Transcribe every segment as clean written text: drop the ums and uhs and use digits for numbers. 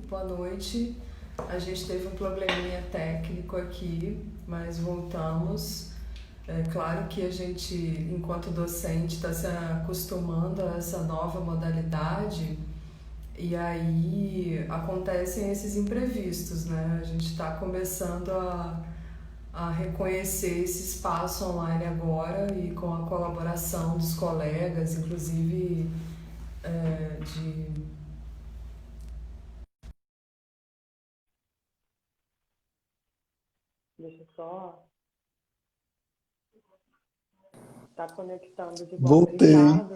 Boa noite. A gente teve um probleminha técnico aqui, mas voltamos. É claro que a gente, enquanto docente, está se acostumando a essa nova modalidade e aí acontecem esses imprevistos, né? A gente está começando a reconhecer esse espaço online agora e com a colaboração dos colegas, inclusive de. Deixa eu só. Tá conectando de volta, Voltei. Ricardo.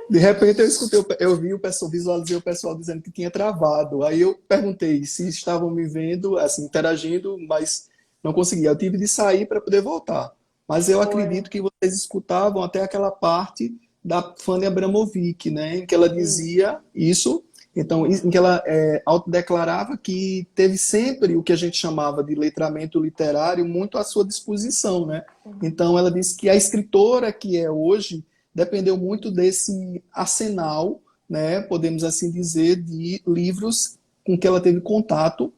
De repente eu escutei, eu vi o pessoal, visualizei o pessoal dizendo que tinha travado. Aí eu perguntei se estavam me vendo, assim, interagindo, mas não conseguia. Eu tive de sair para poder voltar. Mas eu Foi. acredito que vocês escutavam até aquela parte da Fanny Abramovic, né, em que ela Isso. dizia isso. Então, em que ela autodeclarava que teve sempre o que a gente chamava de letramento literário muito à sua disposição, né? Então, ela disse que a escritora que é hoje dependeu muito desse arsenal, né, podemos assim dizer, de livros com que ela teve contato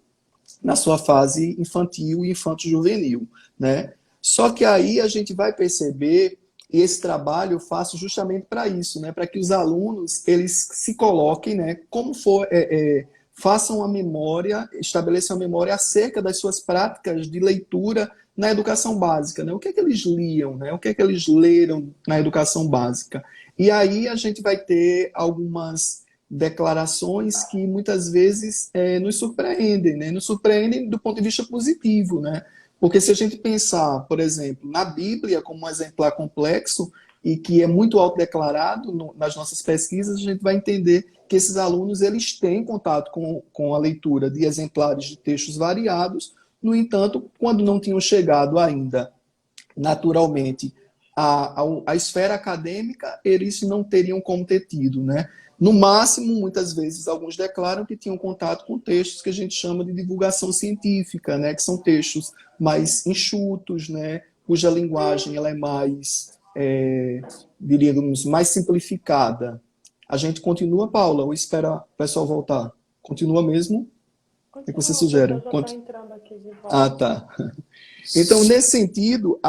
na sua fase infantil e infanto-juvenil, né? Só que aí a gente vai perceber, e esse trabalho eu faço justamente para isso, né? Para que os alunos eles se coloquem, né? Como for, façam a memória, estabeleçam a memória acerca das suas práticas de leitura na educação básica, né? O que é que eles liam, né? O que é que eles leram na educação básica? E aí a gente vai ter algumas declarações que muitas vezes nos surpreendem, né? Nos surpreendem do ponto de vista positivo, né? Porque se a gente pensar, por exemplo, na Bíblia como um exemplar complexo e que é muito autodeclarado nas nossas pesquisas, a gente vai entender que esses alunos eles têm contato com a leitura de exemplares de textos variados. No entanto, quando não tinham chegado ainda naturalmente a esfera acadêmica, eles não teriam como ter tido, né? No máximo, muitas vezes, alguns declaram que tinham contato com textos que a gente chama de divulgação científica, né? Que são textos mais enxutos, né? Cuja linguagem ela é mais, diríamos, mais simplificada. A gente continua, Paula, ou espera o pessoal voltar? Continua mesmo? O que você Continua, o sugere? pessoal já está entrando aqui de Ah, volta. tá. Então, nesse sentido,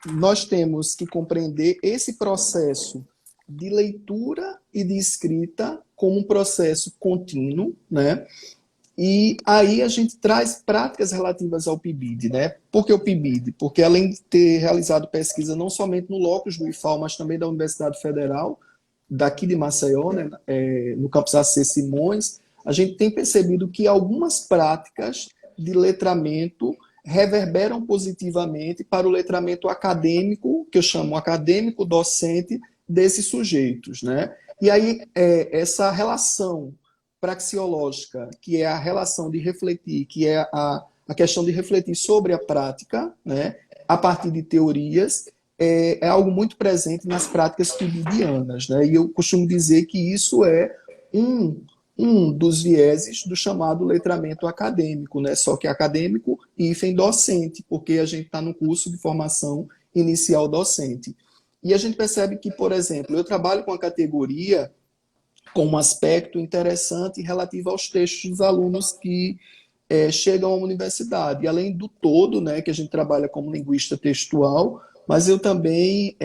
nós temos que compreender esse processo de leitura e de escrita como um processo contínuo, né? E aí a gente traz práticas relativas ao PIBID, né? Por que o PIBID? Porque além de ter realizado pesquisa não somente no locus do IFAL, mas também da Universidade Federal, daqui de Maceió, né? No campus AC Simões, a gente tem percebido que algumas práticas de letramento reverberam positivamente para o letramento acadêmico, que eu chamo acadêmico docente, desses sujeitos, né? E aí, essa relação praxeológica, que é a relação de refletir, que é a questão de refletir sobre a prática, né, a partir de teorias, é algo muito presente nas práticas cotidianas, né? E eu costumo dizer que isso é um, um dos vieses do chamado letramento acadêmico, né? Só que acadêmico e docente, porque a gente está no curso de formação inicial docente. E a gente percebe que, por exemplo, eu trabalho com a categoria com um aspecto interessante relativo aos textos dos alunos que chegam à universidade. E além do todo, né, que a gente trabalha como linguista textual, mas eu também,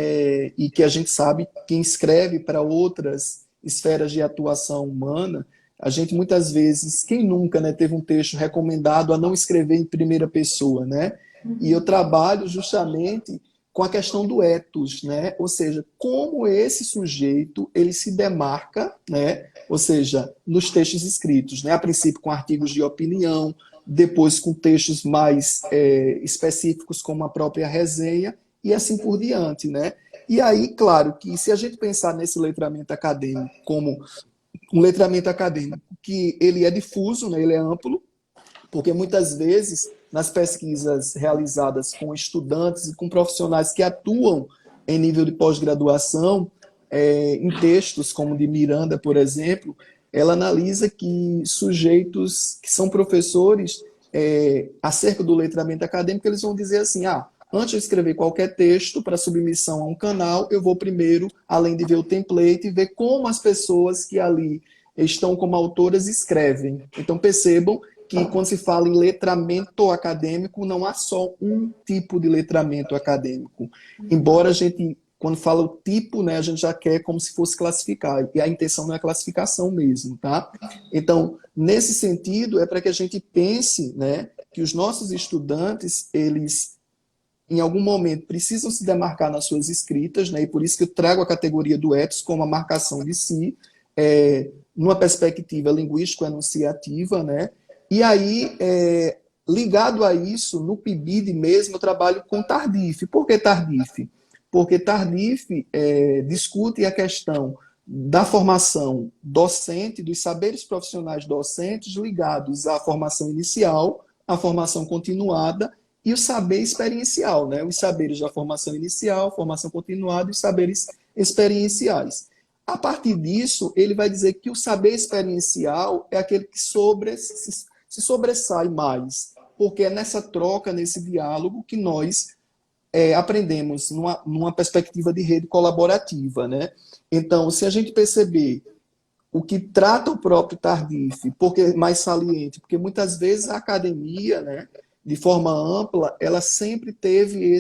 e que a gente sabe, quem escreve para outras esferas de atuação humana, a gente muitas vezes, quem nunca, né, teve um texto recomendado a não escrever em primeira pessoa, né? E eu trabalho justamente com a questão do ethos, né? Ou seja, como esse sujeito ele se demarca, né? Ou seja, nos textos escritos, né? A princípio com artigos de opinião, depois com textos mais específicos como a própria resenha e assim por diante, né? E aí, claro, que se a gente pensar nesse letramento acadêmico como um letramento acadêmico que ele é difuso, né? Ele é amplo, porque muitas vezes, nas pesquisas realizadas com estudantes e com profissionais que atuam em nível de pós-graduação, em textos como o de Miranda, por exemplo, ela analisa que sujeitos que são professores, acerca do letramento acadêmico, eles vão dizer assim, antes de escrever qualquer texto para submissão a um canal, eu vou primeiro, além de ver o template, ver como as pessoas que ali estão como autoras e escrevem. Então percebam que quando se fala em letramento acadêmico, não há só um tipo de letramento acadêmico. Embora a gente, quando fala o tipo, né, a gente já quer como se fosse classificar, e a intenção não é classificação mesmo, tá? Então, nesse sentido, é para que a gente pense, né, que os nossos estudantes, eles, em algum momento, precisam se demarcar nas suas escritas, né, e por isso que eu trago a categoria do ethos como a marcação de si, numa perspectiva linguístico-enunciativa, né, e aí, ligado a isso, no PIBID mesmo, eu trabalho com Tardif. Por que Tardif? Porque Tardif discute a questão da formação docente, dos saberes profissionais docentes ligados à formação inicial, à formação continuada e o saber experiencial, né? Os saberes da formação inicial, formação continuada e os saberes experienciais. A partir disso, ele vai dizer que o saber experiencial é aquele que se sobressai mais, porque é nessa troca, nesse diálogo, que nós aprendemos numa perspectiva de rede colaborativa, né? Então, se a gente perceber o que trata o próprio Tardif, porque é mais saliente, porque muitas vezes a academia, né, de forma ampla, ela sempre teve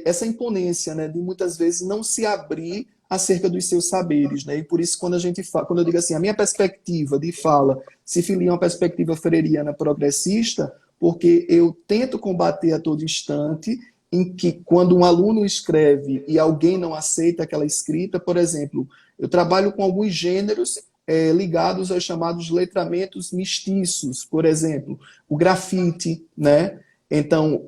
essa imponência, né, de muitas vezes não se abrir acerca dos seus saberes, né? E por isso quando quando eu digo assim, a minha perspectiva de fala se filia a uma perspectiva freiriana progressista, porque eu tento combater a todo instante em que quando um aluno escreve e alguém não aceita aquela escrita, por exemplo, eu trabalho com alguns gêneros ligados aos chamados letramentos mestiços, por exemplo, o grafite, né? Então,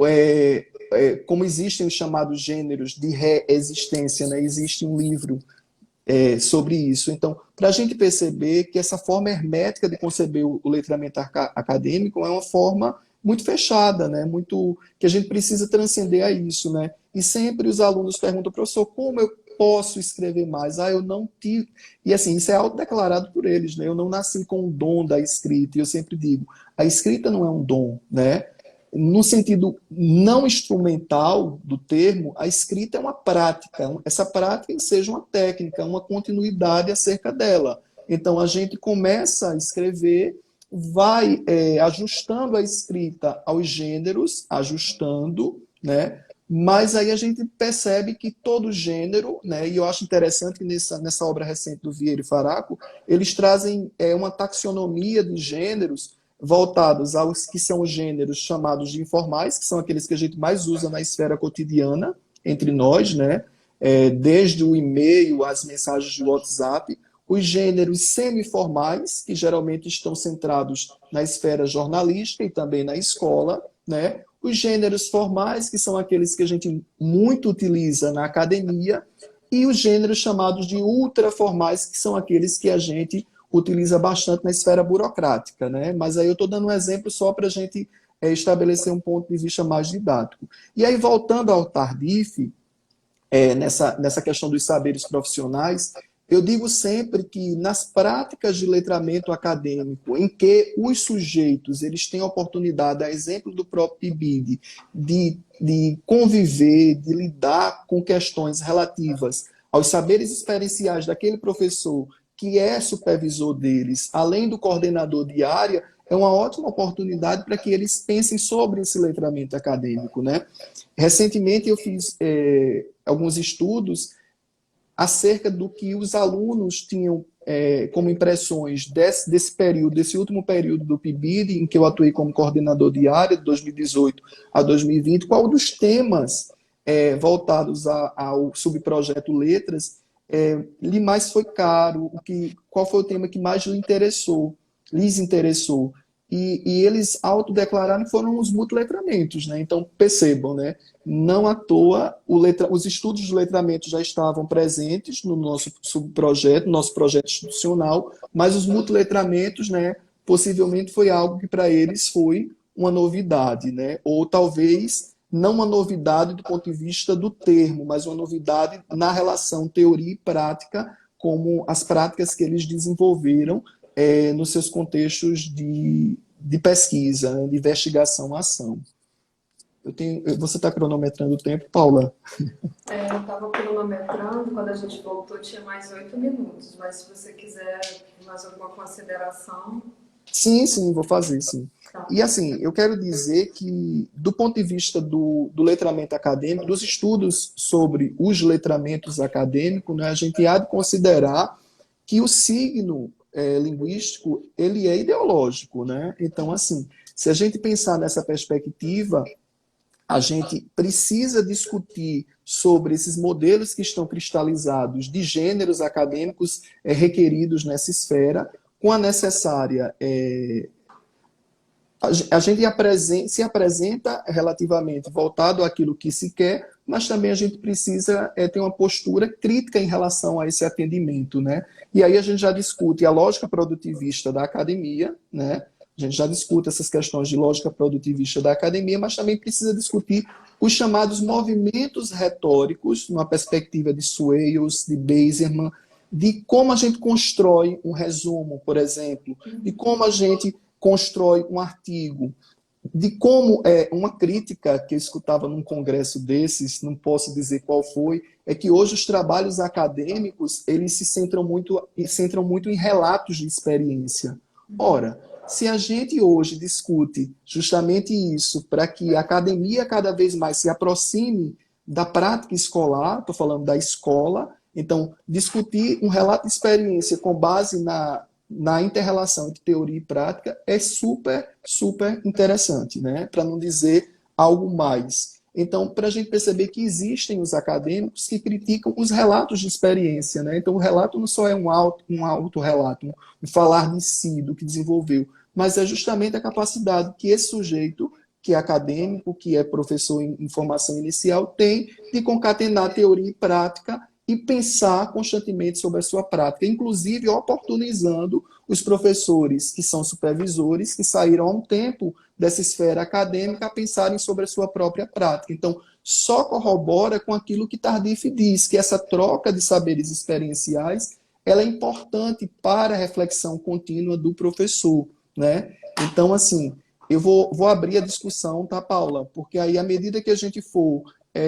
como existem os chamados gêneros de reexistência, né? Existe um livro sobre isso. Então, para a gente perceber que essa forma hermética de conceber o letramento acadêmico é uma forma muito fechada, né? Muito que a gente precisa transcender a isso, né? E sempre os alunos perguntam, professor, como eu posso escrever mais? Eu não tive... E assim, isso é autodeclarado por eles, né? Eu não nasci com o dom da escrita, e eu sempre digo, a escrita não é um dom, né? No sentido não instrumental do termo, a escrita é uma prática. Essa prática seja uma técnica, uma continuidade acerca dela. Então, a gente começa a escrever, vai ajustando a escrita aos gêneros, ajustando, né? Mas aí a gente percebe que todo gênero, né? E eu acho interessante que nessa obra recente do Vieira e Faraco, eles trazem uma taxonomia de gêneros voltados aos que são gêneros chamados de informais, que são aqueles que a gente mais usa na esfera cotidiana entre nós, né? Desde o e-mail, as mensagens de WhatsApp, os gêneros semiformais, que geralmente estão centrados na esfera jornalística e também na escola, né? Os gêneros formais, que são aqueles que a gente muito utiliza na academia, e os gêneros chamados de ultraformais, que são aqueles que a gente utiliza bastante na esfera burocrática, né? Mas aí eu estou dando um exemplo só para a gente estabelecer um ponto de vista mais didático. E aí, voltando ao Tardif, nessa questão dos saberes profissionais, eu digo sempre que nas práticas de letramento acadêmico, em que os sujeitos eles têm a oportunidade, a exemplo do próprio PIBID, de conviver, de lidar com questões relativas aos saberes experienciais daquele professor que é supervisor deles, além do coordenador de área, é uma ótima oportunidade para que eles pensem sobre esse letramento acadêmico, né? Recentemente eu fiz alguns estudos acerca do que os alunos tinham como impressões desse período, desse último período do PIBID, em que eu atuei como coordenador de área, de 2018 a 2020, qual dos temas voltados ao subprojeto Letras lhe mais foi caro, qual foi o tema que mais lhes interessou. E eles autodeclararam que foram os multiletramentos, né? Então, percebam, né? Não à toa, os estudos de letramento já estavam presentes no nosso subprojeto, no nosso projeto institucional, mas os multiletramentos, né, possivelmente foi algo que para eles foi uma novidade, né? Ou talvez não uma novidade do ponto de vista do termo, mas uma novidade na relação teoria e prática, como as práticas que eles desenvolveram nos seus contextos de pesquisa, né, de investigação-ação. Você está cronometrando o tempo, Paula? Eu estava cronometrando, quando a gente voltou tinha mais 8 minutos, mas se você quiser mais alguma consideração... Sim, sim, vou fazer, sim. Tá. E assim, eu quero dizer que, do ponto de vista do letramento acadêmico, dos estudos sobre os letramentos acadêmicos, né, a gente há de considerar que o signo linguístico, ele é ideológico, né? Então, assim, se a gente pensar nessa perspectiva, a gente precisa discutir sobre esses modelos que estão cristalizados de gêneros acadêmicos requeridos nessa esfera, com a necessária. A gente se apresenta relativamente voltado àquilo que se quer, mas também a gente precisa ter uma postura crítica em relação a esse atendimento, né? E aí a gente já discute a lógica produtivista da academia, né? A gente já discute essas questões de lógica produtivista da academia, mas também precisa discutir os chamados movimentos retóricos, numa perspectiva de Swales, de Beiserman, de como a gente constrói um resumo, por exemplo, de como a gente constrói um artigo, de como uma crítica que eu escutava num congresso desses, não posso dizer qual foi, é que hoje os trabalhos acadêmicos eles se centram muito em relatos de experiência. Ora, se a gente hoje discute justamente isso para que a academia cada vez mais se aproxime da prática escolar, estou falando da escola, então discutir um relato de experiência com base na inter-relação entre teoria e prática é super, super interessante, né? Para não dizer algo mais. Então, para a gente perceber que existem os acadêmicos que criticam os relatos de experiência, né? Então, o relato não só é um autorrelato, um falar de si, do que desenvolveu, mas é justamente a capacidade que esse sujeito, que é acadêmico, que é professor em formação inicial, tem de concatenar teoria e prática e pensar constantemente sobre a sua prática, inclusive oportunizando os professores que são supervisores, que saíram há um tempo dessa esfera acadêmica a pensarem sobre a sua própria prática. Então, só corrobora com aquilo que Tardif diz, que essa troca de saberes experienciais ela é importante para a reflexão contínua do professor, né? Então, assim, eu vou abrir a discussão, tá, Paula? Porque aí, à medida que a gente for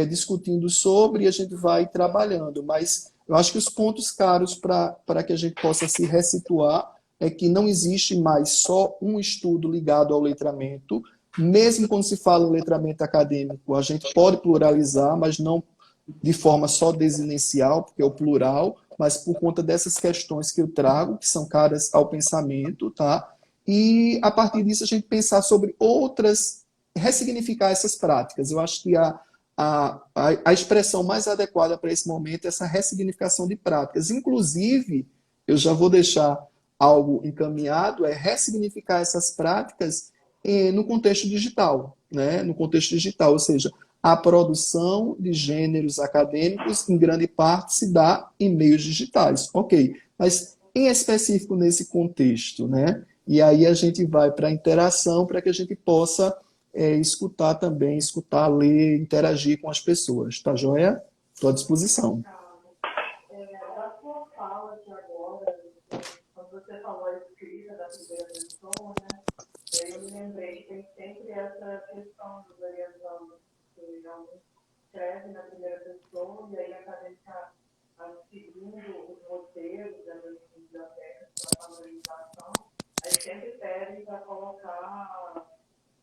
discutindo sobre, a gente vai trabalhando. Mas eu acho que os pontos caros para que a gente possa se ressituar é que não existe mais só um estudo ligado ao letramento. Mesmo quando se fala em letramento acadêmico, a gente pode pluralizar, mas não de forma só desinencial, porque é o plural, mas por conta dessas questões que eu trago, que são caras ao pensamento, tá? E, a partir disso, a gente pensar sobre outras, ressignificar essas práticas. Eu acho que a expressão mais adequada para esse momento é essa ressignificação de práticas. Inclusive, eu já vou deixar algo encaminhado, é ressignificar essas práticas no contexto digital, né? No contexto digital, ou seja, a produção de gêneros acadêmicos, em grande parte, se dá em meios digitais. Ok, mas em específico nesse contexto, né? E aí a gente vai para a interação para que a gente possa escutar também, escutar, ler, interagir com as pessoas. Tá joia? Estou à disposição. Da sua fala de agora, quando você falou a escrita da primeira pessoa, né? Eu me lembrei que tem sempre essa questão dos orientandos que realmente escreve na primeira pessoa e aí a acadêmica, seguindo os roteiros das bibliotecas para a valorização, aí sempre pedem para colocar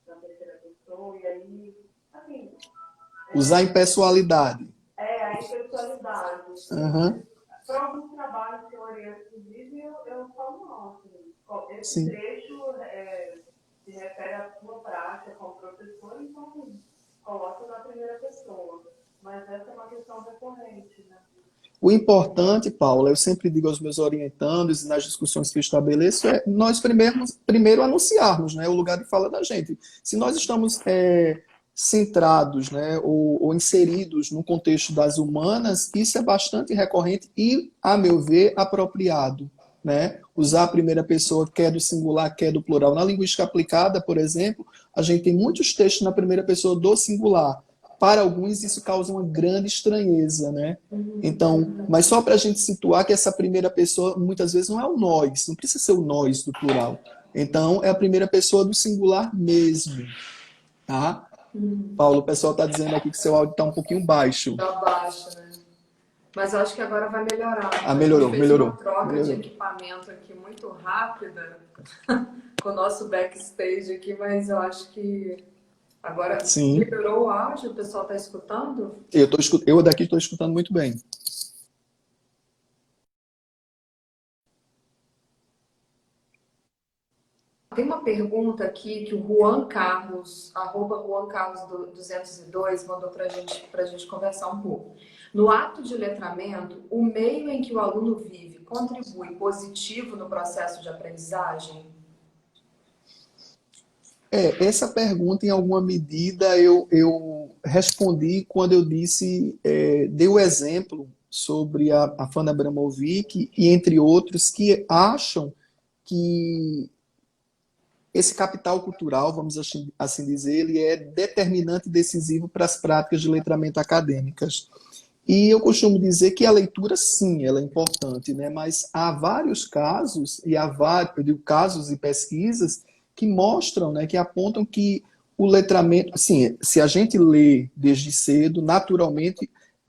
na terceira pessoa, e aí, assim... Usar impessoalidade. A impessoalidade. Uhum. Para alguns trabalhos que eu oriento, inclusive, eu falo, não, assim, esse Sim. trecho se refere à sua prática como professor, então coloca na primeira pessoa. Mas essa é uma questão recorrente, né? O importante, Paula, eu sempre digo aos meus orientandos e nas discussões que eu estabeleço, é nós primeiro anunciarmos, né, o lugar de fala da gente. Se nós estamos centrados, né, ou inseridos no contexto das humanas, isso é bastante recorrente e, a meu ver, apropriado. Né? Usar a primeira pessoa, quer do singular, quer do plural. Na linguística aplicada, por exemplo, a gente tem muitos textos na primeira pessoa do singular. Para alguns isso causa uma grande estranheza, né? Então, mas só para a gente situar que essa primeira pessoa muitas vezes não é o nós, não precisa ser o nós do plural. Então, é a primeira pessoa do singular mesmo, tá? Paulo, o pessoal está dizendo aqui que seu áudio está um pouquinho baixo. Tá baixo, né? Mas eu acho que agora vai melhorar. Ah, A gente melhorou, fez uma melhorou, troca de melhorou. equipamento aqui muito rápida com o nosso backstage aqui, mas eu acho que agora Sim, melhorou o áudio, o pessoal está escutando? eu daqui estou escutando muito bem. Tem uma pergunta aqui que o Juan Carlos, arroba Juan Carlos 202, mandou para a gente conversar um pouco. No ato de letramento, o meio em que o aluno vive contribui positivo no processo de aprendizagem? Essa pergunta, em alguma medida, eu respondi quando eu disse, dei o exemplo sobre a Fana Abramovic e entre outros que acham que esse capital cultural, vamos assim dizer, ele é determinante e decisivo para as práticas de letramento acadêmicas. E eu costumo dizer que a leitura, sim, ela é importante, né? Mas há vários casos, e há vários, eu digo, casos e pesquisas que mostram, né, que apontam que o letramento, assim, se a gente lê desde cedo, naturalmente,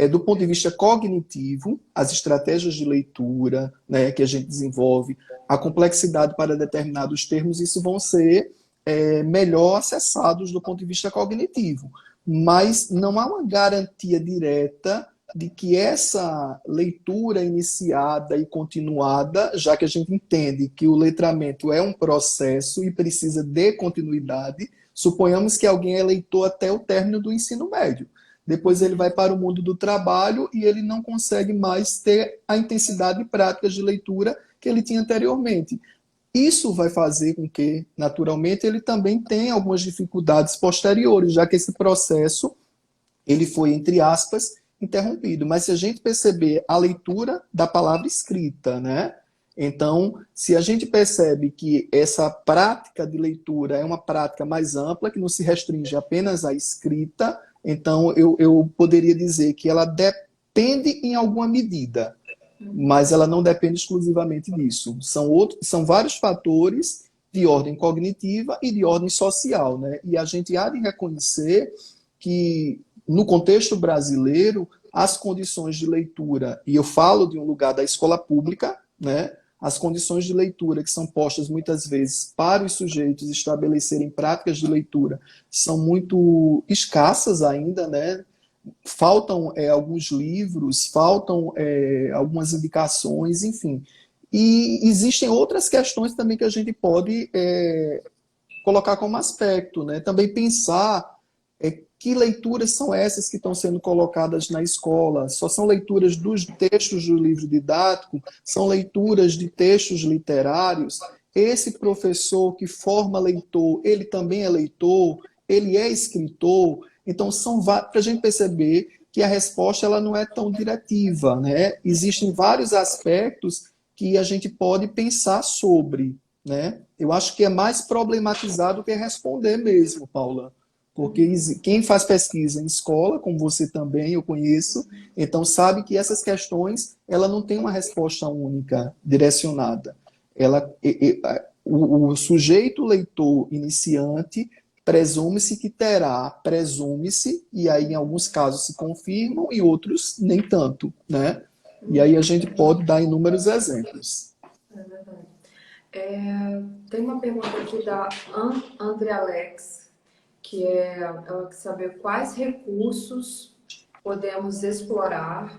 do ponto de vista cognitivo, as estratégias de leitura, né, que a gente desenvolve, a complexidade para determinados termos, isso vão ser melhor acessados do ponto de vista cognitivo. Mas não há uma garantia direta de que essa leitura iniciada e continuada, já que a gente entende que o letramento é um processo e precisa de continuidade, suponhamos que alguém é leitor até o término do ensino médio. Depois ele vai para o mundo do trabalho e ele não consegue mais ter a intensidade e práticas de leitura que ele tinha anteriormente. Isso vai fazer com que, naturalmente, ele também tenha algumas dificuldades posteriores, já que esse processo ele foi, entre aspas, interrompido. Mas se a gente perceber a leitura da palavra escrita, né? Então, se a gente percebe que essa prática de leitura é uma prática mais ampla, que não se restringe apenas à escrita, então eu poderia dizer que ela depende em alguma medida, mas ela não depende exclusivamente disso. São vários fatores de ordem cognitiva e de ordem social, né? E a gente há de reconhecer que, no contexto brasileiro, as condições de leitura, e eu falo de um lugar da escola pública, né? As condições de leitura que são postas muitas vezes para os sujeitos estabelecerem práticas de leitura são muito escassas ainda, né? Faltam alguns livros, faltam algumas indicações, enfim. E existem outras questões também que a gente pode colocar como aspecto, né? Também pensar que leituras são essas que estão sendo colocadas na escola? Só são leituras dos textos do livro didático? São leituras de textos literários? Esse professor que forma leitor, ele também é leitor? Ele é escritor? Então, para a gente perceber que a resposta ela não é tão diretiva, né? Existem vários aspectos que a gente pode pensar sobre, né? Eu acho que é mais problematizado que responder mesmo, Paula. Porque quem faz pesquisa em escola, como você também, eu conheço, então sabe que essas questões, ela não tem uma resposta única, direcionada. O sujeito leitor iniciante presume-se que terá, presume-se, e aí em alguns casos se confirmam, e outros nem tanto, né? E aí a gente pode dar inúmeros exemplos. É verdade. Tem uma pergunta aqui da André Alex, que ela quer saber quais recursos podemos explorar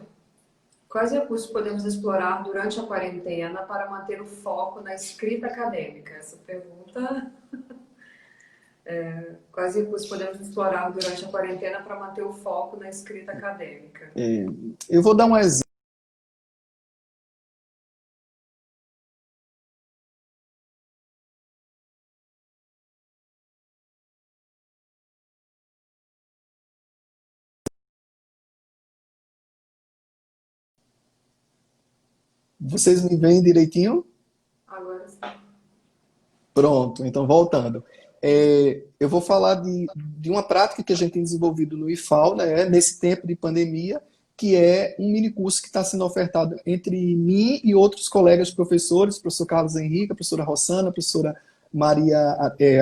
durante a quarentena para manter o foco na escrita acadêmica. Essa pergunta, quais recursos podemos explorar durante a quarentena para manter o foco na escrita acadêmica? Eu vou dar um exemplo. Vocês me veem direitinho? Agora sim. Pronto, então voltando. Eu vou falar de uma prática que a gente tem desenvolvido no IFAL, né, nesse tempo de pandemia, que é um minicurso que está sendo ofertado entre mim e outros colegas professores, professor Carlos Henrique, a professora Rossana, a professora Maria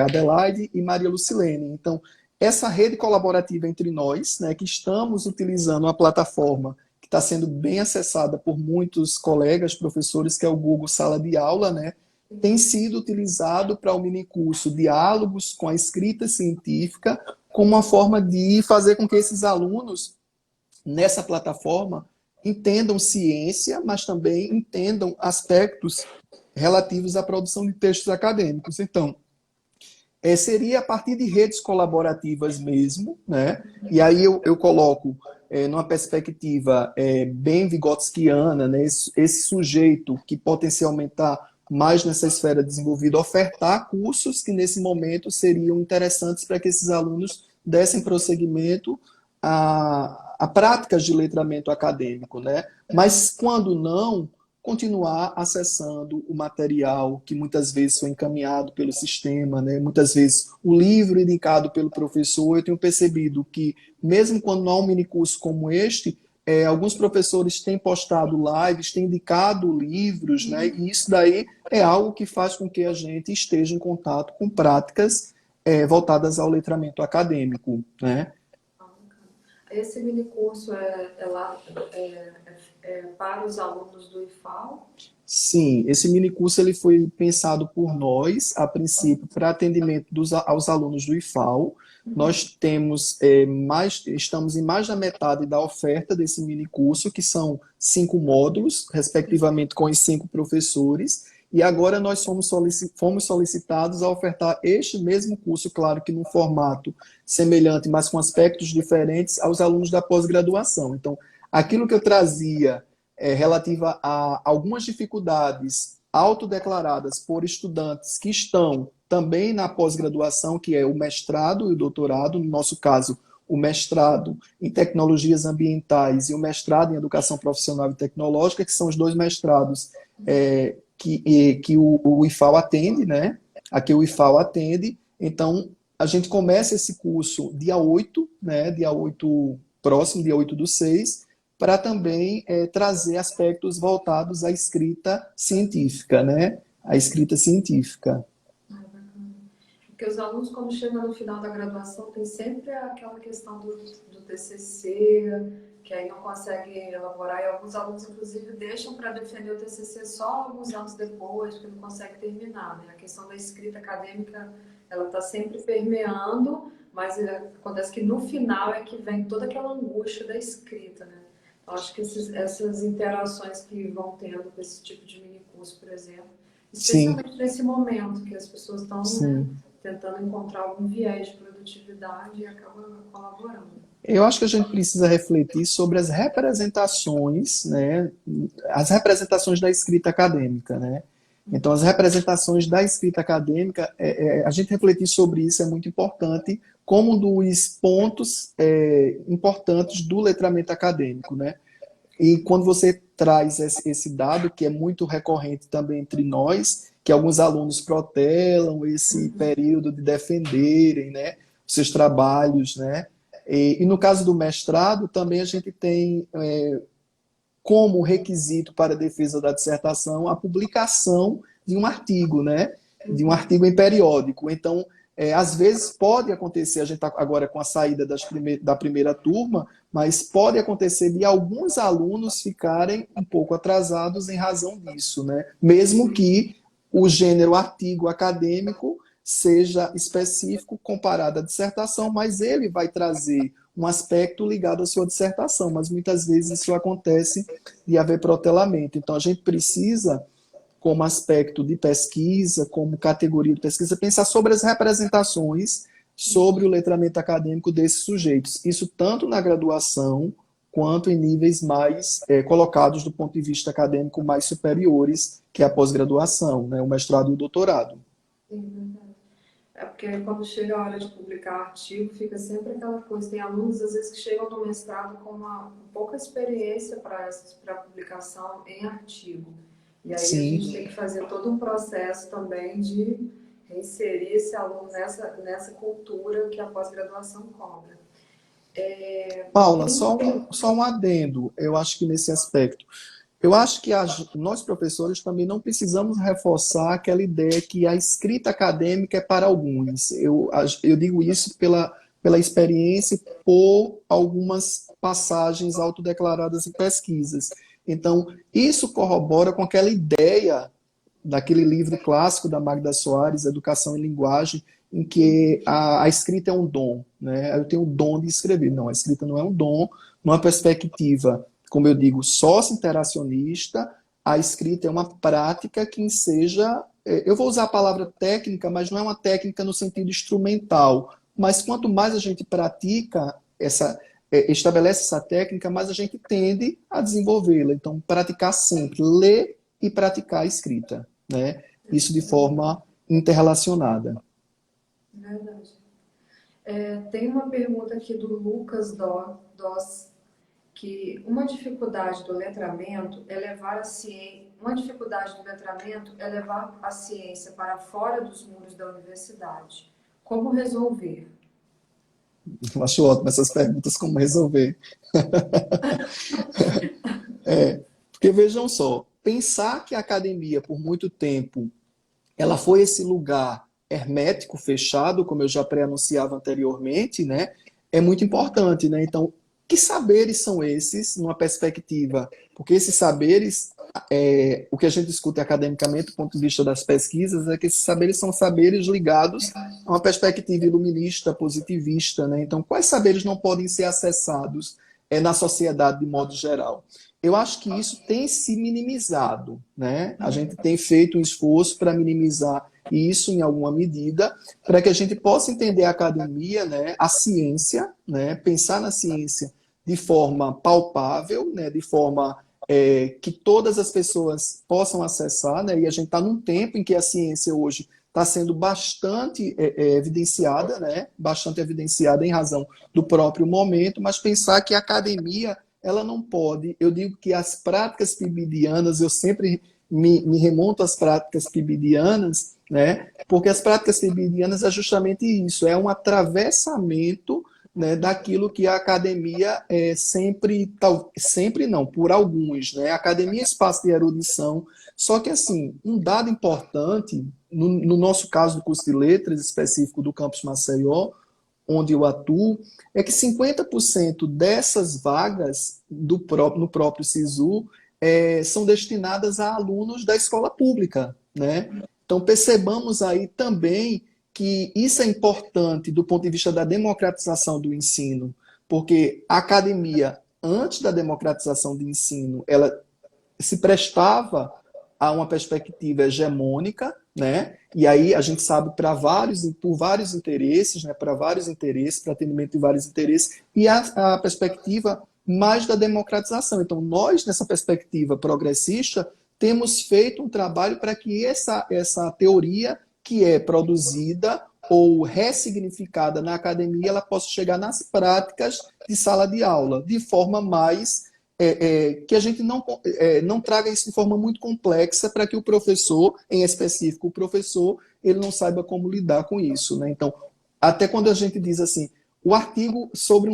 Adelaide e Maria Lucilene. Então, essa rede colaborativa entre nós, né, que estamos utilizando uma plataforma que está sendo bem acessada por muitos colegas, professores, que é o Google Sala de Aula, né, tem sido utilizado para o minicurso Diálogos com a Escrita Científica, como uma forma de fazer com que esses alunos, nessa plataforma, entendam ciência, mas também entendam aspectos relativos à produção de textos acadêmicos. Então, seria a partir de redes colaborativas mesmo, né? E aí eu coloco numa perspectiva bem vigotskiana, né? Esse sujeito que potencialmente está mais nessa esfera desenvolvida, ofertar cursos que nesse momento seriam interessantes para que esses alunos dessem prosseguimento a práticas de letramento acadêmico, né? Mas quando não, continuar acessando o material que muitas vezes foi encaminhado pelo sistema, né? Muitas vezes o livro indicado pelo professor. Eu tenho percebido que, mesmo quando não há um minicurso como este, alguns professores têm postado lives, têm indicado livros, né? E isso daí é algo que faz com que a gente esteja em contato com práticas voltadas ao letramento acadêmico, né? Esse minicurso é para os alunos do IFAL? Sim, esse minicurso ele foi pensado por nós, a princípio, para atendimento aos alunos do IFAL. Nós temos estamos em mais da metade da oferta desse minicurso, que são 5 módulos, respectivamente com os 5 professores. E agora nós fomos solicitados a ofertar este mesmo curso, claro que num formato semelhante, mas com aspectos diferentes, aos alunos da pós-graduação. Então, aquilo que eu trazia relativa a algumas dificuldades autodeclaradas por estudantes que estão também na pós-graduação, que é o mestrado e o doutorado, no nosso caso, o mestrado em tecnologias ambientais e o mestrado em educação profissional e tecnológica, que são os 2 mestrados que o IFAL atende, né? Aqui o IFAL atende. Então, a gente começa esse curso dia 8, né? Dia 8 próximo, dia 8/6, para também trazer aspectos voltados à escrita científica, né? A escrita científica. Porque os alunos, quando chegam no final da graduação, tem sempre aquela questão do TCC, que aí não conseguem elaborar, e alguns alunos, inclusive, deixam para defender o TCC só alguns anos depois, porque não conseguem terminar, né? A questão da escrita acadêmica, ela está sempre permeando, mas acontece que no final é que vem toda aquela angústia da escrita, né? Eu acho que essas interações que vão tendo com esse tipo de minicurso, por exemplo, especialmente Sim. nesse momento que as pessoas estão, né, tentando encontrar algum viés de produtividade e acabam colaborando. Eu acho que a gente precisa refletir sobre as representações, né, as representações da escrita acadêmica, né? Então, as representações da escrita acadêmica, a gente refletir sobre isso é muito importante, como um dos pontos importantes do letramento acadêmico, né? E quando você traz esse dado, que é muito recorrente também entre nós, que alguns alunos protelam esse período de defenderem, né, os seus trabalhos, né? E no caso do mestrado, também a gente tem como requisito para a defesa da dissertação a publicação de um artigo, né? De um artigo em periódico. Então, às vezes pode acontecer, a gente está agora com a saída da primeira turma, mas pode acontecer de alguns alunos ficarem um pouco atrasados em razão disso, né? Mesmo que o gênero artigo acadêmico seja específico comparado à dissertação, mas ele vai trazer um aspecto ligado à sua dissertação, mas muitas vezes isso acontece de haver protelamento. Então, a gente precisa, como aspecto de pesquisa, como categoria de pesquisa, pensar sobre as representações sobre o letramento acadêmico desses sujeitos. Isso tanto na graduação, quanto em níveis mais colocados do ponto de vista acadêmico mais superiores, que é a pós-graduação, né, o mestrado e o doutorado. Sim, é porque quando chega a hora de publicar artigo, fica sempre aquela coisa. Tem alunos, às vezes, que chegam no mestrado com pouca experiência para publicação em artigo. E aí Sim. a gente tem que fazer todo um processo também de reinserir esse aluno nessa cultura que a pós-graduação cobra. Paula, só um adendo, eu acho que nesse aspecto. Eu acho que nós, professores, também não precisamos reforçar aquela ideia que a escrita acadêmica é para alguns. Eu digo isso pela experiência e por algumas passagens autodeclaradas em pesquisas. Então, isso corrobora com aquela ideia daquele livro clássico da Magda Soares, Educação em Linguagem, em que a escrita é um dom, né? Eu tenho o dom de escrever. Não, a escrita não é um dom. Numa perspectiva, como eu digo, sócio-interacionista, a escrita é uma prática que seja, eu vou usar a palavra técnica, mas não é uma técnica no sentido instrumental. Mas quanto mais a gente pratica estabelece essa técnica, mais a gente tende a desenvolvê-la. Então, praticar sempre, ler e praticar a escrita, né? Isso de forma interrelacionada. Verdade. Tem uma pergunta aqui do Lucas Doss, que uma dificuldade do letramento é levar a ciência para fora dos muros da universidade. Como resolver? Eu acho ótimo essas perguntas, como resolver. Porque vejam só, pensar que a academia, por muito tempo, ela foi esse lugar hermético, fechado, como eu já pré-anunciava anteriormente, né? É muito importante, né? Então, que saberes são esses, numa perspectiva? Porque esses saberes, o que a gente discute academicamente, do ponto de vista das pesquisas, é que esses saberes são saberes ligados a uma perspectiva iluminista, positivista, né? Então, quais saberes não podem ser acessados na sociedade de modo geral? Eu acho que isso tem se minimizado, né? A gente tem feito um esforço para minimizar isso em alguma medida, para que a gente possa entender a academia, né, a ciência, né, pensar na ciência de forma palpável, né, de forma que todas as pessoas possam acessar, né, e a gente está num tempo em que a ciência hoje está sendo bastante evidenciada, né, bastante evidenciada em razão do próprio momento, mas pensar que a academia ela não pode, eu digo que as práticas pibidianas, eu sempre me remonto às práticas pibidianas, né? Porque as práticas pibidianas é justamente isso, é um atravessamento, né, daquilo que a academia sempre não, por alguns, né? A academia é espaço de erudição, só que assim, um dado importante, no nosso caso do curso de letras específico do campus Maceió, onde eu atuo, é que 50% dessas vagas no próprio SISU são destinadas a alunos da escola pública, né? Então percebamos aí também que isso é importante do ponto de vista da democratização do ensino, porque a academia, antes da democratização do ensino, ela se prestava a uma perspectiva hegemônica, né? E aí a gente sabe por vários interesses, né? Para vários interesses, para atendimento de vários interesses, e a perspectiva mais da democratização. Então, nós, nessa perspectiva progressista, temos feito um trabalho para que essa teoria que é produzida ou ressignificada na academia, ela possa chegar nas práticas de sala de aula, de forma mais que a gente não traga isso de forma muito complexa para que o professor, em específico o professor, ele não saiba como lidar com isso, né? Então, até quando a gente diz assim, o artigo sobre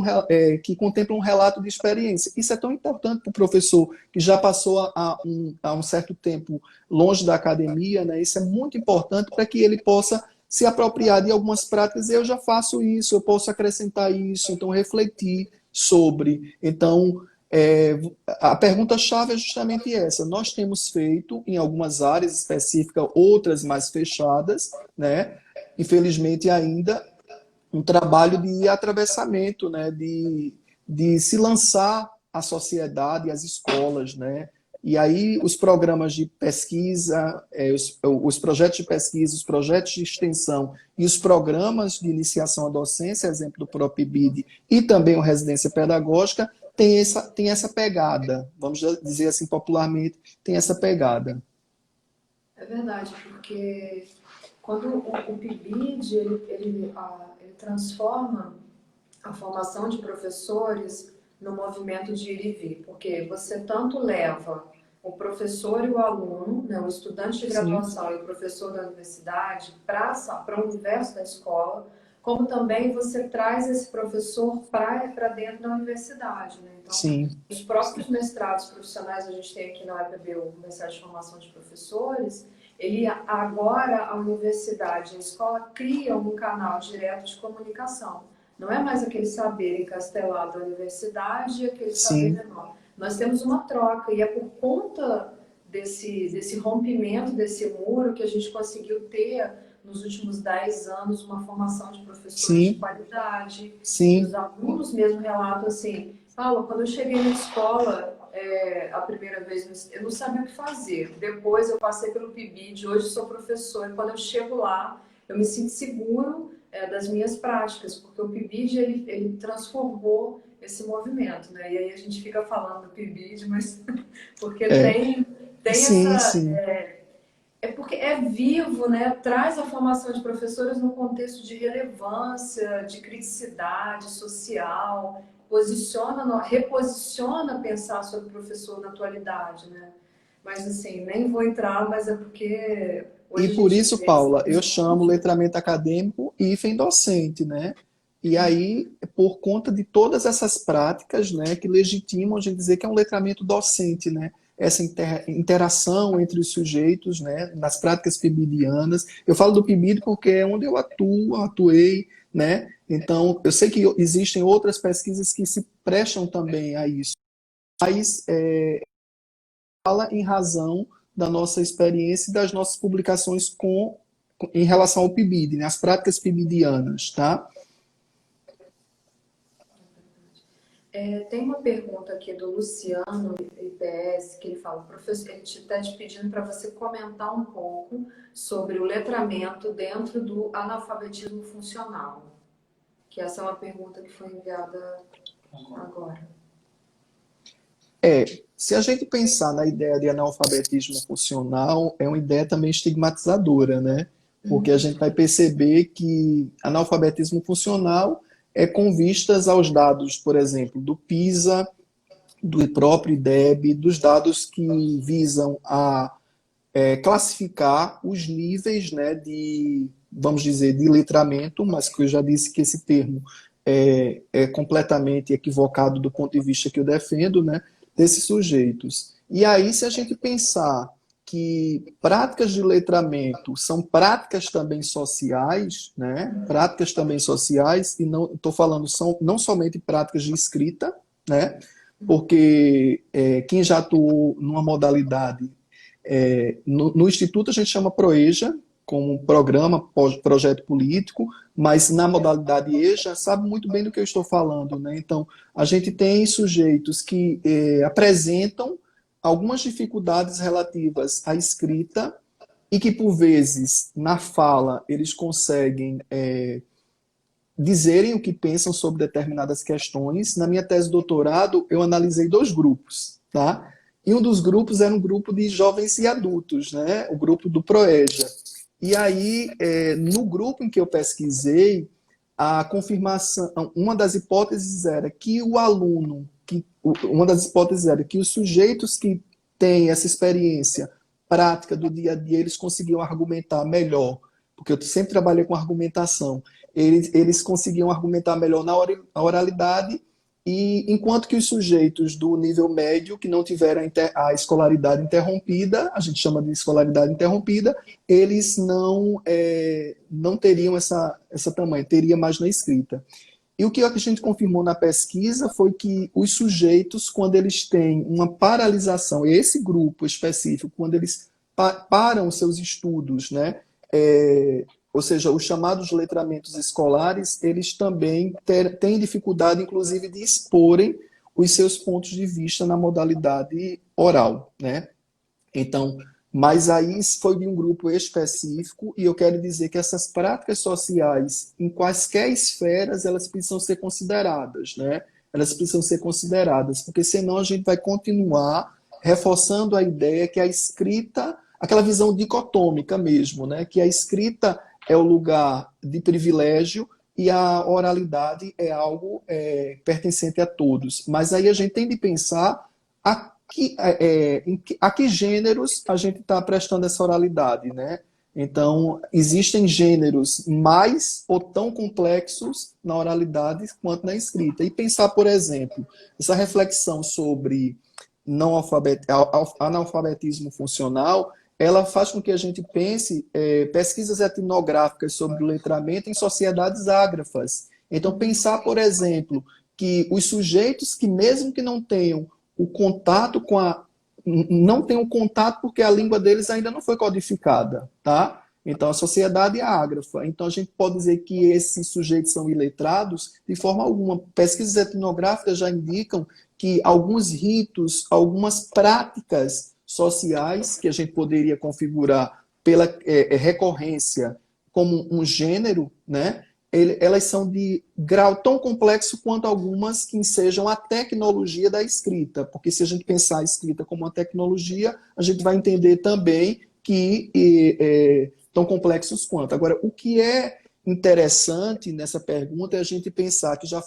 que contempla um relato de experiência, isso é tão importante para o professor que já passou há um certo tempo longe da academia, né? Isso é muito importante para que ele possa se apropriar de algumas práticas. Eu já faço isso, eu posso acrescentar isso, então refletir sobre. Então, a pergunta-chave é justamente essa. Nós temos feito, em algumas áreas específicas, outras mais fechadas, né? Infelizmente ainda, um trabalho de atravessamento, né? De se lançar à sociedade, às escolas, né? E aí os programas de pesquisa, os projetos de pesquisa, os projetos de extensão e os programas de iniciação à docência, exemplo do próprio IBID, e também o Residência Pedagógica, tem essa pegada, vamos dizer assim popularmente, tem essa pegada. É verdade, porque quando o PIBID ele transforma a formação de professores no movimento de ir e vir, porque você tanto leva o professor e o aluno, né, o estudante de graduação Sim. E o professor da universidade para o universo da escola, como também você traz esse professor para dentro da universidade. Né? Então, Sim. os próprios mestrados profissionais a gente tem aqui na UEPB, o mestrado de formação de professores, agora a universidade, a escola criam um canal direto de comunicação. Não é mais aquele saber encastelado da universidade e aquele saber Sim, menor. Nós temos uma troca e é por conta desse rompimento, desse muro, que a gente conseguiu ter, nos últimos 10 anos, uma formação de professores de sim, qualidade. E os sim, alunos mesmo relatam assim, Paula, quando eu cheguei na escola, a primeira vez, eu não sabia o que fazer. Depois eu passei pelo PIBID, hoje sou professora, e quando eu chego lá, eu me sinto seguro das minhas práticas, porque o PIBID, ele transformou esse movimento, né? E aí a gente fica falando do PIBID, mas porque é, tem sim, essa... sim. É porque é vivo, né? Traz a formação de professores num contexto de relevância, de criticidade social, reposiciona pensar sobre o professor na atualidade, né? Mas assim, nem vou entrar, mas é porque E hoje a por gente isso, vê esse Paula, eu chamo desmonte. letramento acadêmico e hífen docente, né? E aí, por conta de todas essas práticas, né, que legitimam a gente dizer que é um letramento docente, né? Essa interação entre os sujeitos, né, nas práticas PIBIdianas. Eu falo do PIBID porque é onde eu atuei, né? Então, eu sei que existem outras pesquisas que se prestam também a isso, mas fala em razão da nossa experiência e das nossas publicações em relação ao PIBID, né, as práticas PIBIdianas, tá? Tem uma pergunta aqui do Luciano, IPS, que ele fala, professor, ele está te pedindo para você comentar um pouco sobre o letramento dentro do analfabetismo funcional, que essa é uma pergunta que foi enviada agora. Se a gente pensar na ideia de analfabetismo funcional, é uma ideia também estigmatizadora, né? Porque a gente vai perceber que analfabetismo funcional é com vistas aos dados, por exemplo, do PISA, do próprio IDEB, dos dados que visam a classificar os níveis, né, de, vamos dizer, de letramento, mas que eu já disse que esse termo é completamente equivocado do ponto de vista que eu defendo, né, desses sujeitos. E aí, se a gente pensar que práticas de letramento são práticas também sociais, né, práticas também sociais, e não estou falando são não somente práticas de escrita, né, porque quem já atuou numa modalidade no Instituto a gente chama PROEJA, como programa, projeto político, mas na modalidade EJA sabe muito bem do que eu estou falando, né? Então, a gente tem sujeitos que apresentam algumas dificuldades relativas à escrita e que, por vezes, na fala, eles conseguem dizerem o que pensam sobre determinadas questões. Na minha tese de doutorado, eu analisei dois grupos, tá? E um dos grupos era um grupo de jovens e adultos, né? O grupo do PROEJA. E aí, no grupo em que eu pesquisei, a confirmação, uma das hipóteses era que o aluno, uma das hipóteses era que os sujeitos que têm essa experiência prática do dia a dia, eles conseguiam argumentar melhor, porque eu sempre trabalhei com argumentação, eles conseguiam argumentar melhor na oralidade, e enquanto que os sujeitos do nível médio, que não tiveram a escolaridade interrompida, a gente chama de escolaridade interrompida, eles não teriam essa tamanho, teria mais na escrita. E o que a gente confirmou na pesquisa foi que os sujeitos, quando eles têm uma paralisação, esse grupo específico, quando eles param os seus estudos, né, ou seja, os chamados letramentos escolares, eles também têm dificuldade, inclusive, de exporem os seus pontos de vista na modalidade oral, né? Então, mas aí foi de um grupo específico e eu quero dizer que essas práticas sociais, em quaisquer esferas, elas precisam ser consideradas, né? Elas precisam ser consideradas, porque senão a gente vai continuar reforçando a ideia que a escrita, aquela visão dicotômica mesmo, né? Que a escrita é o lugar de privilégio e a oralidade é algo pertencente a todos. Mas aí a gente tem de pensar a que gêneros a gente está prestando essa oralidade, né? Então, existem gêneros mais ou tão complexos na oralidade quanto na escrita. E pensar, por exemplo, essa reflexão sobre analfabetismo funcional, ela faz com que a gente pense pesquisas etnográficas sobre o letramento em sociedades ágrafas. Então, pensar, por exemplo, que os sujeitos que, mesmo que não tenham o contato com a... não tenham contato porque a língua deles ainda não foi codificada, tá? Então, a sociedade é ágrafa. Então, a gente pode dizer que esses sujeitos são iletrados de forma alguma. Pesquisas etnográficas já indicam que alguns ritos, algumas práticas sociais que a gente poderia configurar pela recorrência como um gênero, né? Elas são de grau tão complexo quanto algumas que ensejam a tecnologia da escrita, porque se a gente pensar a escrita como uma tecnologia, a gente vai entender também que tão complexos quanto. Agora, o que é interessante nessa pergunta é a gente pensar que já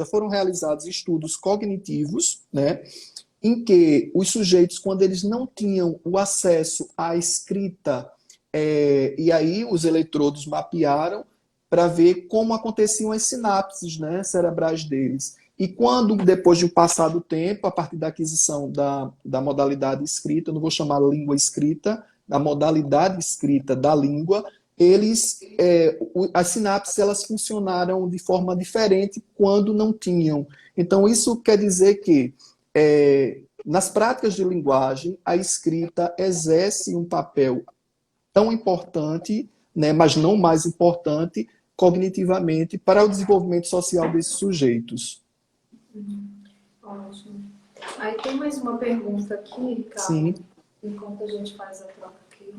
foram realizados estudos cognitivos, né, em que os sujeitos, quando eles não tinham o acesso à escrita, e aí os eletrodos mapearam para ver como aconteciam as sinapses, né, cerebrais deles. E quando, depois de um passado tempo, a partir da aquisição da modalidade escrita, eu não vou chamar língua escrita, da modalidade escrita da língua, as sinapses elas funcionaram de forma diferente quando não tinham. Então, isso quer dizer que, nas práticas de linguagem, a escrita exerce um papel tão importante, né, mas não mais importante, cognitivamente, para o desenvolvimento social desses sujeitos. Ótimo. Aí tem mais uma pergunta aqui, Ricardo. Sim. Enquanto a gente faz a troca aqui.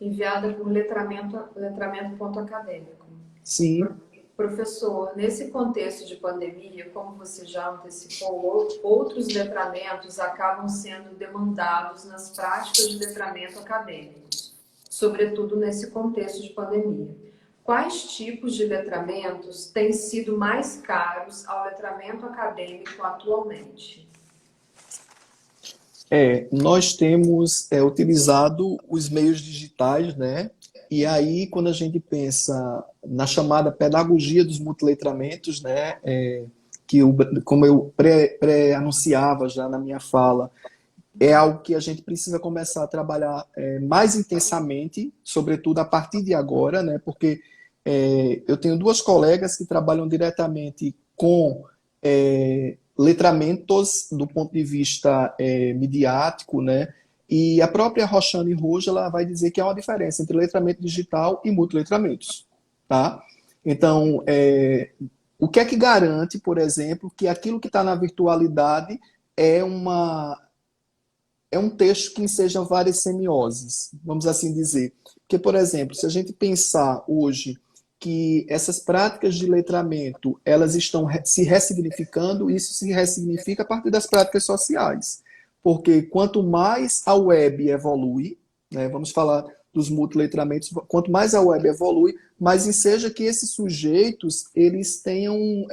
Enviada por letramento.acadêmico. Sim. Professor, nesse contexto de pandemia, como você já antecipou, outros letramentos acabam sendo demandados nas práticas de letramento acadêmicos, sobretudo nesse contexto de pandemia. Quais tipos de letramentos têm sido mais caros ao letramento acadêmico atualmente? Nós temos utilizado os meios digitais, né? E aí, quando a gente pensa na chamada pedagogia dos multiletramentos, né? Como eu pré-anunciava já na minha fala, é algo que a gente precisa começar a trabalhar mais intensamente, sobretudo a partir de agora, né? Porque eu tenho duas colegas que trabalham diretamente com letramentos do ponto de vista midiático, né? E a própria Roxane Roja ela vai dizer que há uma diferença entre letramento digital e multiletramentos, tá? Então, o que é que garante, por exemplo, que aquilo que está na virtualidade é um texto que enseja várias semioses, vamos assim dizer. Porque, por exemplo, se a gente pensar hoje que essas práticas de letramento elas estão se ressignificando, isso se ressignifica a partir das práticas sociais. Porque quanto mais a web evolui, né, vamos falar dos multiletramentos, quanto mais a web evolui, mais enseja que esses sujeitos eles tenham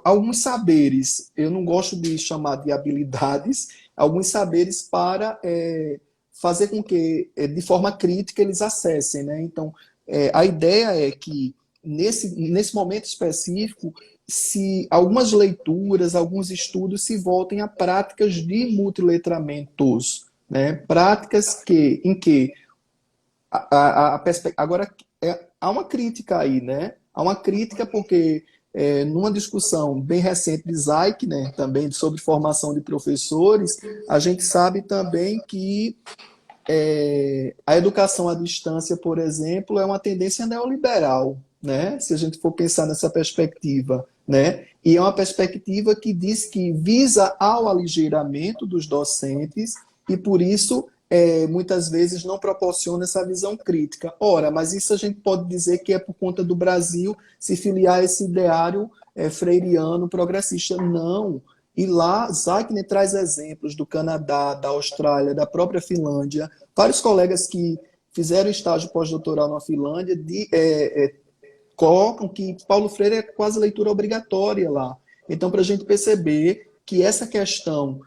alguns saberes, eu não gosto de chamar de habilidades, alguns saberes para fazer com que, de forma crítica, eles acessem, né? Então, a ideia é que, nesse momento específico, se algumas leituras, alguns estudos se voltem a práticas de multiletramentos, né? Práticas em que agora há uma crítica aí, né? Há uma crítica porque numa discussão bem recente de Zayk, né, também sobre formação de professores, a gente sabe também que a educação à distância, por exemplo, é uma tendência neoliberal, né? Se a gente for pensar nessa perspectiva, né? E é uma perspectiva que diz que visa ao aligeiramento dos docentes e, por isso, muitas vezes não proporciona essa visão crítica. Ora, mas isso a gente pode dizer que é por conta do Brasil se filiar a esse ideário freiriano progressista. Não. E lá, Zayk traz exemplos do Canadá, da Austrália, da própria Finlândia. Vários colegas que fizeram estágio pós-doutoral na Finlândia colocam que Paulo Freire é quase leitura obrigatória lá. Então, para a gente perceber que essa questão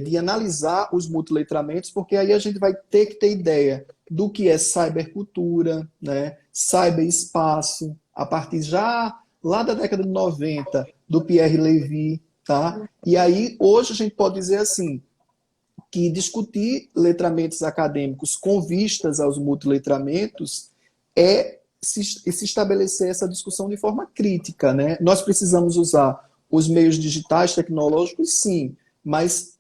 de analisar os multiletramentos, porque aí a gente vai ter que ter ideia do que é cybercultura, né? Cyberespaço, a partir já lá da década de 90, do Pierre Levy, tá? E aí, hoje, a gente pode dizer assim, que discutir letramentos acadêmicos com vistas aos multiletramentos é se estabelecer essa discussão de forma crítica, né? Nós precisamos usar os meios digitais, tecnológicos, sim, mas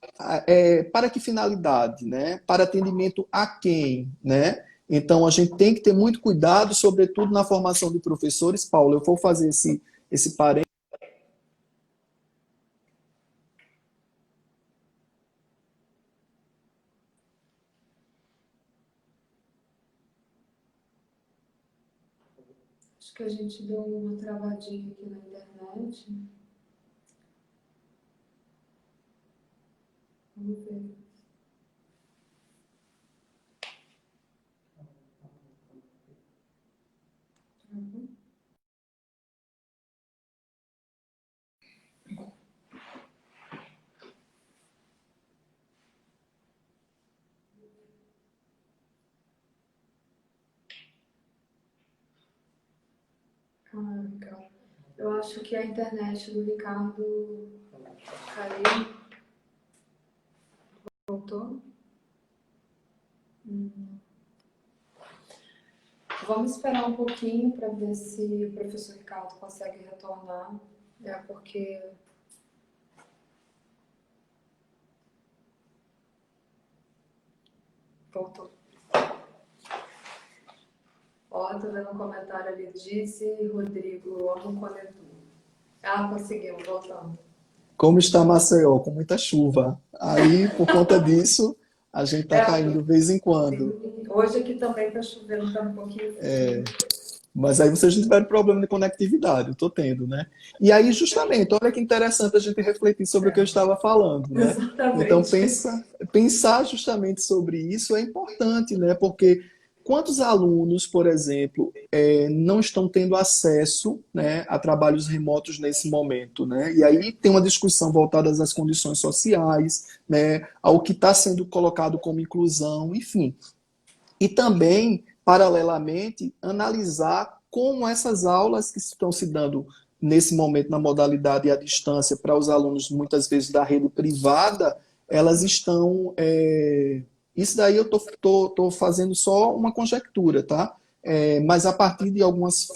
para que finalidade, né? Para atendimento a quem, né? Então, a gente tem que ter muito cuidado, sobretudo na formação de professores. Paulo, eu vou fazer esse parênteses. Acho que a gente deu uma travadinha aqui na internet. Vamos ver. Uhum. Ah, legal. Eu acho que a internet do Ricardo caiu. Voltou? Vamos esperar um pouquinho para ver se o professor Ricardo consegue retornar, né? Porque voltou. Ó, tô vendo um comentário ali, disse Rodrigo, amo quando é tu. Ah, conseguimos, voltando. Como está Maceió? Com muita chuva. Aí, por conta disso, a gente está caindo de vez em quando. Hoje aqui também está chovendo, está um pouquinho frio. Mas aí vocês não tiveram problema de conectividade, eu estou tendo, né? E aí, justamente, olha que interessante a gente refletir sobre o que eu estava falando, né? Exatamente. Então, pensar justamente sobre isso é importante, né? Porque quantos alunos, por exemplo, não estão tendo acesso, né, a trabalhos remotos nesse momento, né? E aí tem uma discussão voltada às condições sociais, né, ao que está sendo colocado como inclusão, enfim. E também, paralelamente, analisar como essas aulas que estão se dando nesse momento na modalidade à distância para os alunos, muitas vezes da rede privada, elas estão... Isso daí eu tô fazendo só uma conjectura, tá? Mas a partir de algumas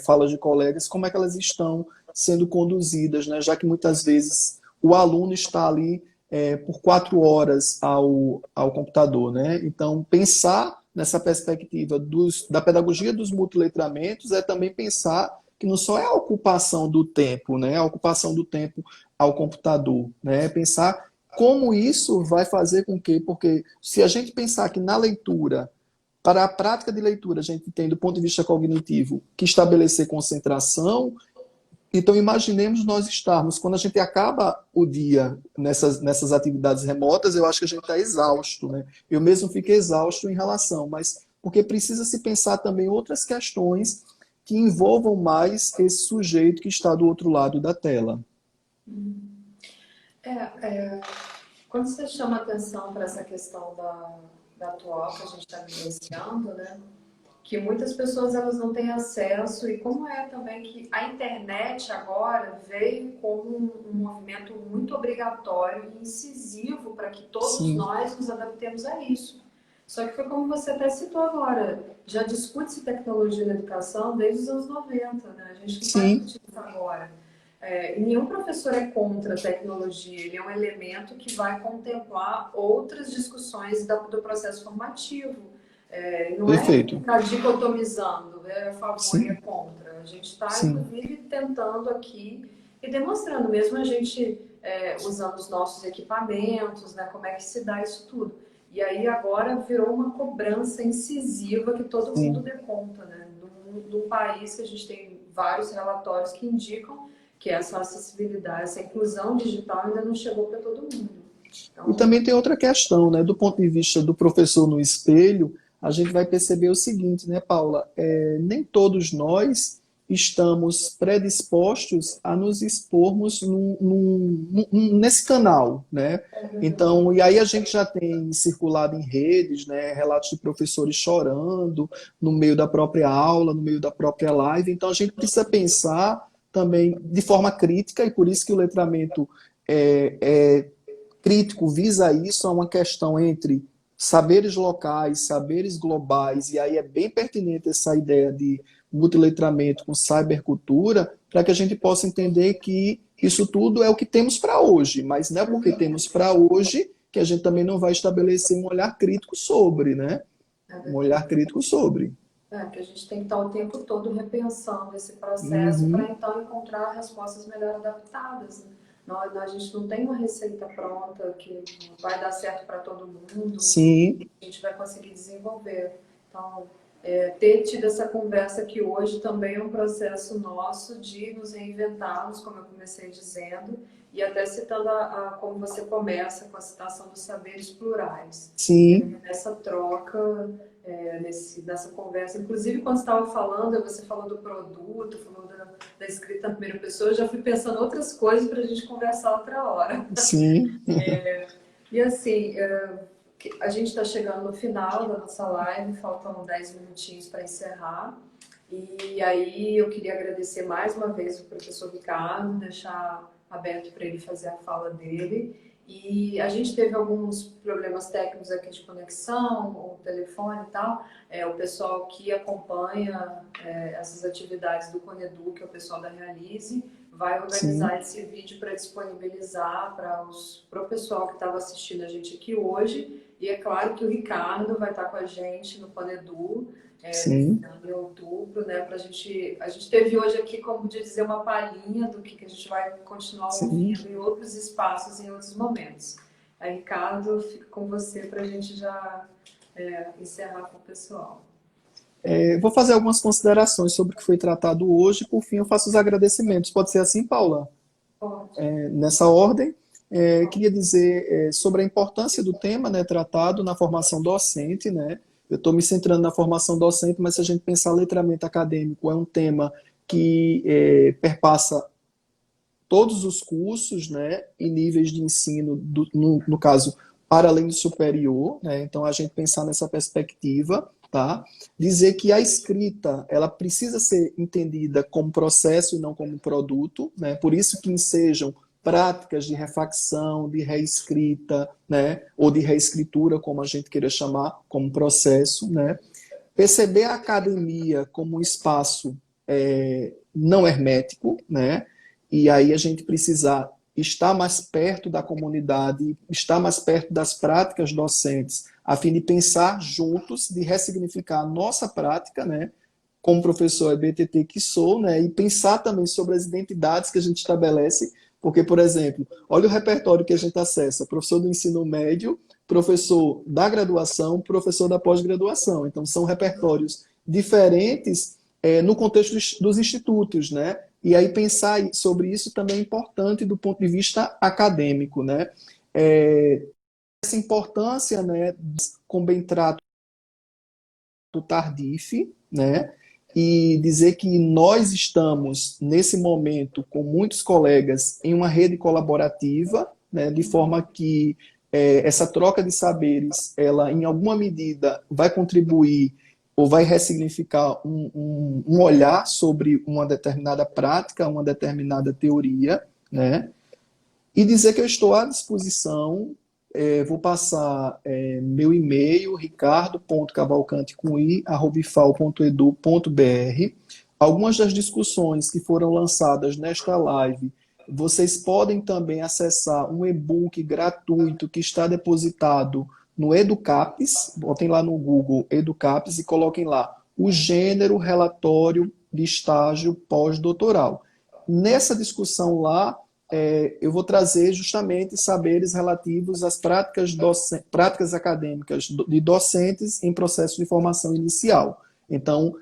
falas de colegas, como é que elas estão sendo conduzidas, né? Já que muitas vezes o aluno está ali por 4 horas ao computador, né? Então, pensar nessa perspectiva da pedagogia dos multiletramentos é também pensar que não só é a ocupação do tempo, né? A ocupação do tempo ao computador, né? Pensar como isso vai fazer com que, porque se a gente pensar que na leitura, para a prática de leitura, a gente tem, do ponto de vista cognitivo, que estabelecer concentração. Então, imaginemos nós estarmos, quando a gente acaba o dia nessas atividades remotas, eu acho que a gente está exausto, né? Eu mesmo fico exausto em relação, mas porque precisa se pensar também outras questões que envolvam mais esse sujeito que está do outro lado da tela. Quando você chama atenção para essa questão da atual que a gente está vivenciando, né? Que muitas pessoas elas não têm acesso e como é também que a internet agora veio como um movimento muito obrigatório e incisivo para que todos Sim. nós nos adaptemos a isso. Só que foi como você até citou agora, já discute-se tecnologia na educação desde os anos 90, né? A gente não está discutindo isso agora. Nenhum professor é contra a tecnologia, ele é um elemento que vai contemplar outras discussões do processo formativo. Não Perfeito. é ficar dicotomizando, é a favor Sim. e é contra. A gente está, Sim. inclusive, tentando aqui e demonstrando, mesmo a gente usando os nossos equipamentos, né, como é que se dá isso tudo. E aí agora virou uma cobrança incisiva que todo mundo dê conta, né? Num país que a gente tem vários relatórios que indicam que essa acessibilidade, essa inclusão digital ainda não chegou para todo mundo. Então... E também tem outra questão, né? Do ponto de vista do professor no espelho, a gente vai perceber o seguinte, né, Paula? Nem todos nós estamos predispostos a nos expormos nesse canal, né? Então, e aí a gente já tem circulado em redes, né, relatos de professores chorando no meio da própria aula, no meio da própria live. Então, a gente precisa pensar também de forma crítica, e por isso que o letramento crítico visa isso, é uma questão entre saberes locais, saberes globais, e aí é bem pertinente essa ideia de multiletramento com cybercultura, para que a gente possa entender que isso tudo é o que temos para hoje, mas não é porque temos para hoje que a gente também não vai estabelecer um olhar crítico sobre, né? Um olhar crítico sobre. Que a gente tem que estar o tempo todo repensando esse processo para Uhum. então encontrar respostas melhor adaptadas, né? A gente não tem uma receita pronta que vai dar certo para todo mundo, Sim, a gente vai conseguir desenvolver. Então, ter tido essa conversa aqui hoje também é um processo nosso de nos reinventarmos, como eu comecei dizendo, e até citando como você começa com a citação dos saberes plurais. sim, Nessa troca, nessa conversa. Inclusive, quando você estava falando, você falou do produto, falou da escrita na primeira pessoa, eu já fui pensando outras coisas para a gente conversar outra hora. sim. E assim, a gente está chegando no final da nossa live, faltam 10 minutinhos para encerrar. E aí eu queria agradecer mais uma vez o professor Ricardo, deixar aberto para ele fazer a fala dele. E a gente teve alguns problemas técnicos aqui de conexão, o telefone e tal. O pessoal que acompanha essas atividades do Conedu, que é o pessoal da Realize, vai Sim, organizar esse vídeo para disponibilizar para o pessoal que estava assistindo a gente aqui hoje. E é claro que o Ricardo vai estar com a gente no Conedu, sim, em outubro, né? A gente teve hoje aqui, como dizer, uma palhinha do que a gente vai continuar sim. ouvindo em outros espaços, em outros momentos. Aí, Ricardo, fico com você para a gente já encerrar com o pessoal. Vou fazer algumas considerações sobre o que foi tratado hoje. Por fim, eu faço os agradecimentos. Pode ser assim, Paula? Pode. Nessa ordem, queria dizer sobre a importância do tema, né, tratado na formação docente, né? Eu estou me centrando na formação docente, mas se a gente pensar letramento acadêmico, é um tema que perpassa todos os cursos, né, e níveis de ensino, no caso, para além do superior, né? Então, a gente pensar nessa perspectiva, tá? Dizer que a escrita, ela precisa ser entendida como processo e não como produto, né? Por isso que ensejam práticas de refacção, de reescrita, né? Ou de reescritura, como a gente queira chamar, como processo, né? Perceber a academia como um espaço não hermético, né? E aí a gente precisar estar mais perto da comunidade, estar mais perto das práticas docentes, a fim de pensar juntos, de ressignificar a nossa prática, né? Como professor EBTT que sou, né? E pensar também sobre as identidades que a gente estabelece, porque, por exemplo, olha o repertório que a gente acessa: professor do ensino médio, professor da graduação, professor da pós-graduação. Então, são repertórios diferentes no contexto dos institutos, né? E aí pensar sobre isso também é importante do ponto de vista acadêmico, né? Essa importância, né, com bem trato Tardif, né? E dizer que nós estamos, nesse momento, com muitos colegas, em uma rede colaborativa, né? De forma que essa troca de saberes, ela, em alguma medida, vai contribuir ou vai ressignificar um olhar sobre uma determinada prática, uma determinada teoria, né? E dizer que eu estou à disposição, vou passar meu e-mail, ricardo.cavalcante@ifal.edu.br. Algumas das discussões que foram lançadas nesta live, vocês podem também acessar um e-book gratuito que está depositado no Educapes. Botem lá no Google Educapes e coloquem lá o gênero relatório de estágio pós-doutoral. Nessa discussão lá, eu vou trazer justamente saberes relativos às práticas acadêmicas de docentes em processo de formação inicial. Então,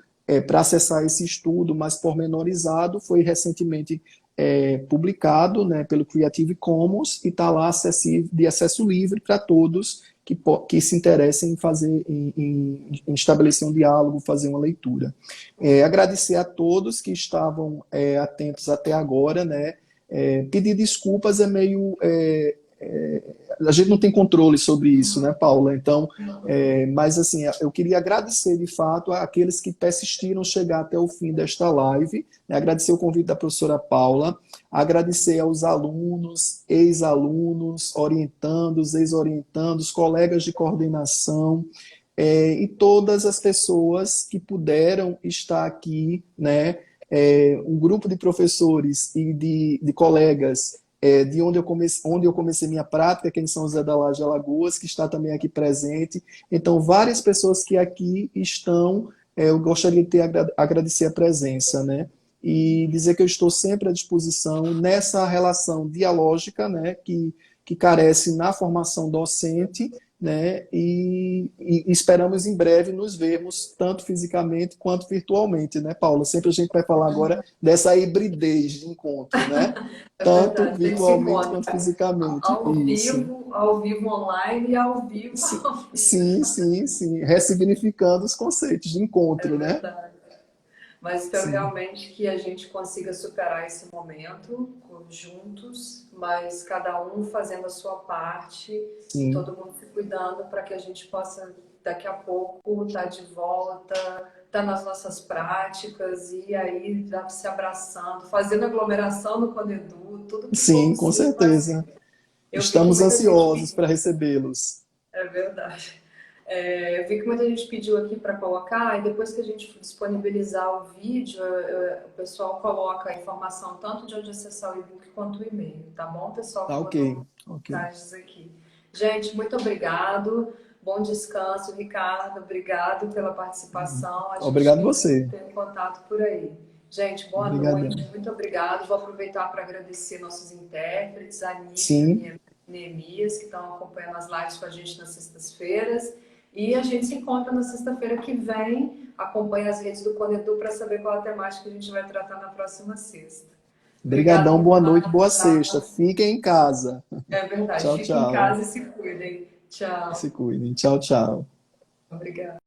para acessar esse estudo mais pormenorizado, foi recentemente publicado, né, pelo Creative Commons e está lá acessível, de acesso livre para todos que se interessem em fazer, em estabelecer um diálogo, fazer uma leitura. Agradecer a todos que estavam atentos até agora, né? Pedir desculpas é meio a gente não tem controle sobre isso, né, Paula? Então, mas assim, eu queria agradecer de fato àqueles que persistiram chegar até o fim desta live, né? Agradecer o convite da professora Paula, agradecer aos alunos, ex-alunos, orientandos, ex-orientandos, colegas de coordenação, e todas as pessoas que puderam estar aqui, né? Um grupo de professores e de colegas de onde eu comecei minha prática, que é em São José da Laje, Alagoas, que está também aqui presente. Então, várias pessoas que aqui estão, eu gostaria de agradecer a presença, né? E dizer que eu estou sempre à disposição nessa relação dialógica, né? Que carece na formação docente, né? E esperamos em breve nos vermos tanto fisicamente quanto virtualmente, né, Paula? Sempre a gente vai falar agora dessa hibridez de encontro, né? É Tanto verdade, tem esse virtualmente encontro. quanto fisicamente. Isso. Ao vivo online e ao vivo ao vivo. Sim, sim, sim. Ressignificando os conceitos de É encontro, né? verdade. Mas espero Sim, realmente que a gente consiga superar esse momento juntos, mas cada um fazendo a sua parte e sim. todo mundo se cuidando para que a gente possa, daqui a pouco, estar de volta, estar nas nossas práticas e aí se abraçando, fazendo aglomeração no Conedu, tudo que for Sim, com possível fazer. certeza. Eu vi que Estamos muita gente ansiosos pediu. para recebê-los. É verdade. Eu vi que muita gente pediu aqui para colocar, e depois que a gente disponibilizar o vídeo, o pessoal coloca a informação tanto de onde acessar o e-book quanto o e-mail, tá bom, pessoal Tá que ok, mandou ok. mensagens aqui. Gente, muito obrigado, bom descanso, Ricardo, obrigado pela participação, a gente Obrigado você. tem um contato por aí. Gente, boa Obrigadão. noite, muito obrigado. Vou aproveitar para agradecer nossos intérpretes, a Nívia Sim, e a Neemias, que estão acompanhando as lives com a gente nas sextas-feiras. E a gente se encontra na sexta-feira que vem. Acompanhe as redes do Conedu para saber qual a temática que a gente vai tratar na próxima sexta. Obrigada, brigadão, boa noite, Ricardo. boa sexta. Fiquem em casa. É verdade. Tchau, Fiquem em tchau. casa e se cuidem. Tchau. Se cuidem. Tchau, tchau. Obrigada.